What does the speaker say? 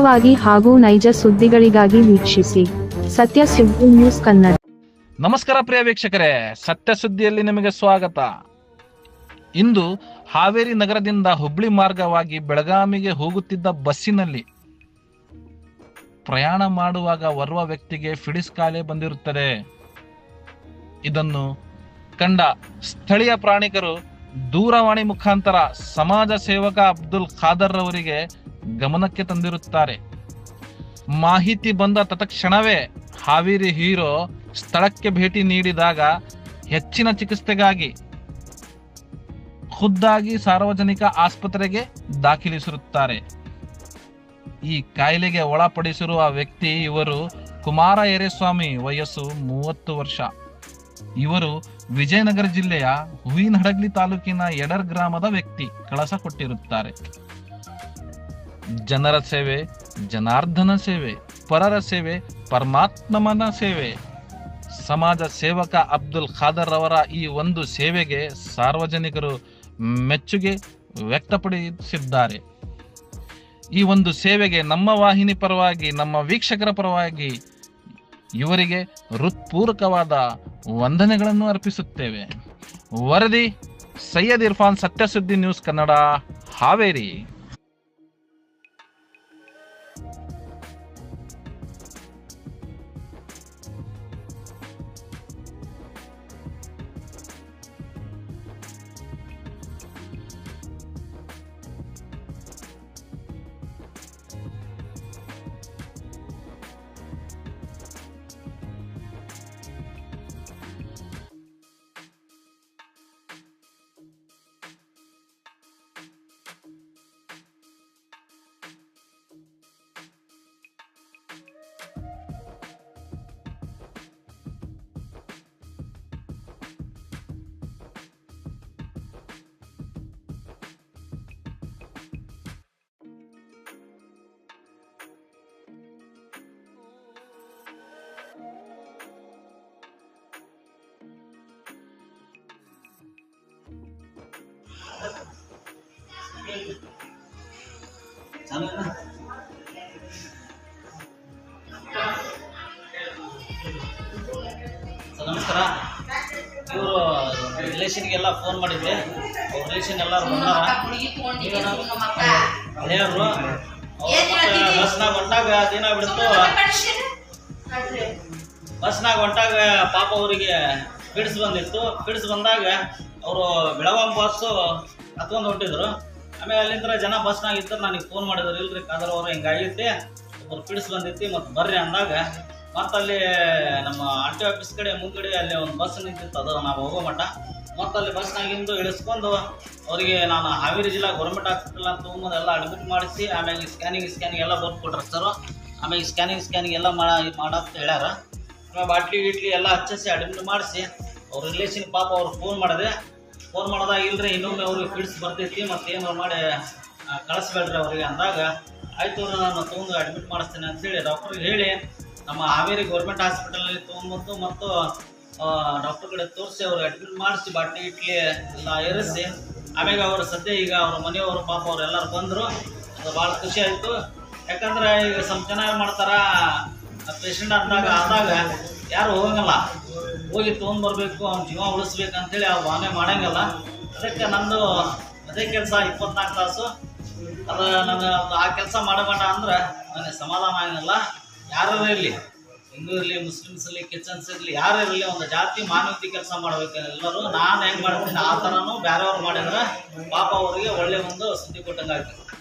ವಾಗಿ ಹಾಗೂ ನೈಜ ಸುದ್ದಿಗಳಿಗಾಗಿ ವೀಕ್ಷಿಸಿ ಸತ್ಯ ಸುದ್ದಿ ನ್ಯೂಸ್ ಕನ್ನಡ. ನಮಸ್ಕಾರ ಪ್ರಿಯ ವೀಕ್ಷಕರೇ, ಸತ್ಯ ಸುದ್ದಿಯಲ್ಲಿ ನಿಮಗೆ ಸ್ವಾಗತ. ಇಂದು ಹಾವೇರಿ ನಗರದಿಂದ ಹುಬ್ಳಿ ಮಾರ್ಗವಾಗಿ ಬೆಳಗಾವಿಗೆ ಹೋಗುತ್ತಿದ್ದ ಬಸ್ಸಿನಲ್ಲಿ ಪ್ರಯಾಣ ಮಾಡುವಾಗ ಓರ್ವ ವ್ಯಕ್ತಿಗೆ ಫಿಡಿಸ್ ಕಾಯಿಲೆ ಬಂದಿರುತ್ತದೆ. ಇದನ್ನು ಕಂಡ ಸ್ಥಳೀಯ ಪ್ರಾಣಿಕರು ದೂರವಾಣಿ ಮುಖಾಂತರ ಸಮಾಜ ಸೇವಕ ಅಬ್ದುಲ್ ಖಾದರ್ ಅವರಿಗೆ ಗಮನಕ್ಕೆ ತಂದಿರುತ್ತಾರೆ. ಮಾಹಿತಿ ಬಂದ ತತ್ಕ್ಷಣವೇ ಹಾವೇರಿ ಹೀರೋ ಸ್ಥಳಕ್ಕೆ ಭೇಟಿ ನೀಡಿದಾಗ ಹೆಚ್ಚಿನ ಚಿಕಿತ್ಸೆಗಾಗಿ ಖುದ್ದಾಗಿ ಸಾರ್ವಜನಿಕ ಆಸ್ಪತ್ರೆಗೆ ದಾಖಲಿಸಿರುತ್ತಾರೆ. ಈ ಕಾಯಿಲೆಗೆ ಒಳಪಡಿಸಿರುವ ವ್ಯಕ್ತಿ ಇವರು ಕುಮಾರ ಯರೇಸ್ವಾಮಿ, ವಯಸ್ಸು 30 ವರ್ಷ. ಇವರು ವಿಜಯನಗರ ಜಿಲ್ಲೆಯ ಹೂವಿನಹಡಗಲಿ ತಾಲೂಕಿನ ಯಡರ್ ಗ್ರಾಮದ ವ್ಯಕ್ತಿ. ಕಳಸ ಕೊಟ್ಟಿರುತ್ತಾರೆ. ಜನರ ಸೇವೆ ಜನಾರ್ದನ ಸೇವೆ, ಪರರ ಸೇವೆ ಪರಮಾತ್ಮನ ಸೇವೆ. ಸಮಾಜ ಸೇವಕ ಅಬ್ದುಲ್ ಖಾದರ್ ಅವರ ಈ ಒಂದು ಸೇವೆಗೆ ಸಾರ್ವಜನಿಕರು ಮೆಚ್ಚುಗೆ ವ್ಯಕ್ತಪಡಿಸಿದ್ದಾರೆ. ಈ ಒಂದು ಸೇವೆಗೆ ನಮ್ಮ ವಾಹಿನಿ ಪರವಾಗಿ, ನಮ್ಮ ವೀಕ್ಷಕರ ಪರವಾಗಿ ಇವರಿಗೆ ಹೃತ್ಪೂರ್ವಕವಾದ ವಂದನೆಗಳನ್ನು ಅರ್ಪಿಸುತ್ತೇವೆ. ವರದಿ ಸೈಯದ್ ಇರ್ಫಾನ್, ಸತ್ಯ ಸುದ್ದಿ ನ್ಯೂಸ್ ಕನ್ನಡ, ಹಾವೇರಿ. ನಮಸ್ಕಾರ. ಇವರು ರಿಲೇಷನ್ಗೆಲ್ಲ ಫೋನ್ ಮಾಡಿದ್ದೆ. ಅವ್ರ ರಿಲೇಷನ್ ಎಲ್ಲರೂ ಬಂದಾರ. ಹಳೆಯವರು ಬಸ್ನಾಗ ಹೊಂಟಾಗ ಅದೇನಾಗ್ಬಿಡ್ತು, ಬಸ್ನಾಗ ಹೊಂಟಾಗ ಪಾಪ ಅವರಿಗೆ ಪಿಡ್ಸ್ ಬಂದಿತ್ತು. ಪಿಡ್ಸ್ ಬಂದಾಗ ಅವರು ಬೆಳಗಾಂ ಬಸ್ಸು ಹತ್ಕೊಂಡು ಹೊಂಟಿದ್ರು. ಆಮೇಲೆ ಅಲ್ಲಿಂದ ಜನ ಬಸ್ನಾಗ ಇದ್ದರು. ನನಗೆ ಫೋನ್ ಮಾಡಿದ್ರು, ಇಲ್ರಿ ಖಾದರ್ ಅವರು ಹಿಂಗಾಗಿತ್ತೆ, ಒಬ್ಬರು ಪಿಡ್ಸ್ ಬಂದಿತ್ತು, ಮತ್ತು ಬರ್ರಿ ಅಂದಾಗ ಮತ್ತು ಅಲ್ಲಿ ನಮ್ಮ ಆರ್.ಟಿ.ಒ ಆಫೀಸ್ ಕಡೆ ಮುಂದ್ಗಡೆ ಅಲ್ಲಿ ಒಂದು ಬಸ್ ನಿಂತಿತ್ತು. ಅದು ನಾವು ಹೋಗೋ ಮಟ್ಟ ಮತ್ತು ಅಲ್ಲಿ ಬಸ್ನಾಗಿಂದು ಇಳಿಸ್ಕೊಂಡು ಅವರಿಗೆ ನಾನು ಹಾವೇರಿ ಜಿಲ್ಲಾ ಗೌರ್ಮೆಂಟ್ ಹಾಸ್ಪಿಟಲ್ ಅಂತ ತೊಗೊಂಬಂದು ಎಲ್ಲ ಅಡ್ಮಿಟ್ ಮಾಡಿಸಿ, ಆಮೇಲೆ ಸ್ಕ್ಯಾನಿಂಗ್ ಎಲ್ಲ ಬರ್ದು ಕೊಟ್ರು ಸರ್. ಆಮೇಲೆ ಸ್ಕ್ಯಾನಿಂಗ್ ಎಲ್ಲ ಮಾಡಂತ ಹೇಳ್ಯಾರ. ಆಮೇಲೆ ಬಾಟ್ಲಿ ಎಲ್ಲ ಹಚ್ಚಿಸಿ ಅಡ್ಮಿಟ್ ಮಾಡಿಸಿ ಅವ್ರ ರಿಲೇಷನ್ ಪಾಪ ಅವ್ರು ಫೋನ್ ಮಾಡಿದಾಗ ಇಲ್ರಿ ಇನ್ನೊಮ್ಮೆ ಅವ್ರಿಗೆ ಫಿಡ್ಸ್ ಬರ್ತೈತಿ, ಮತ್ತು ಏನಾರು ಮಾಡಿ ಕಳಿಸ್ಬೇಡ್ರಿ ಅವ್ರಿಗೆ ಅಂದಾಗ, ಆಯಿತು ನಾನು ತೊಗೊಂಡು ಅಡ್ಮಿಟ್ ಮಾಡಿಸ್ತೇನೆ ಅಂತೇಳಿ ಡಾಕ್ಟ್ರಿಗೆ ಹೇಳಿ ನಮ್ಮ ಹಾವೇರಿ ಗೌರ್ಮೆಂಟ್ ಹಾಸ್ಪಿಟಲಲ್ಲಿ ತೊಗೊಂಬಂದು ಮತ್ತು ಡಾಕ್ಟರ್ ಕಡೆ ತೋರಿಸಿ ಅವ್ರಿಗೆ ಅಡ್ಮಿಟ್ ಮಾಡಿಸಿ ಬಾಟ್ಲಿ ಎಲ್ಲ ಏರಿಸಿ ಆಮ್ಯಾಗ ಅವರು ಸದ್ಯ ಈಗ ಅವ್ರ ಮನೆಯವರು ಪಾಪ ಅವರೆಲ್ಲರೂ ಬಂದರು. ಅದು ಭಾಳ ಖುಷಿ ಆಯಿತು. ಯಾಕಂದ್ರೆ ಈಗ ಸ್ವಲ್ಪ ಜನ ಏನು ಮಾಡ್ತಾರೆ, ಪೇಷಂಟ್ ಆದಾಗ ಯಾರು ಹೋಗಂಗಲ್ಲ, ಹೋಗಿ ತೊಗೊಂಡ್ಬರ್ಬೇಕು, ಅವ್ನ ಜೀವ ಉಳಿಸ್ಬೇಕಂತೇಳಿ ಅವ್ರು ಭಾವನೆ ಮಾಡಂಗಿಲ್ಲ. ಅದಕ್ಕೆ ನಂದು ಅದೇ ಕೆಲಸ 24 ತಾಸು. ಅದು ನಾನು ಆ ಕೆಲಸ ಮಾಡಬೇಡ ಅಂದ್ರೆ ನನಗೆ ಸಮಾಧಾನ ಆಗಿಲ್ಲ. ಯಾರು ಇರಲಿ, ಹಿಂದೂ ಇರಲಿ, ಮುಸ್ಲಿಮ್ಸ್ ಇರಲಿ, ಕ್ರಿಶ್ಚಿಯನ್ಸ್ ಇರಲಿ, ಯಾರು ಇರಲಿ, ಒಂದು ಜಾತಿ ಮಾನವೀಯತೆ ಕೆಲಸ ಮಾಡ್ಬೇಕು ಎಲ್ಲರೂ. ನಾನು ಹೆಂಗೆ ಮಾಡ್ತೀನಿ ಆ ಥರನೂ ಬೇರೆಯವ್ರು ಮಾಡಿದ್ರೆ ಪಾಪ ಅವರಿಗೆ ಒಳ್ಳೆ ಒಂದು ಸುದ್ದಿ ಕೊಟ್ಟಂಗಾಗ್ತದೆ.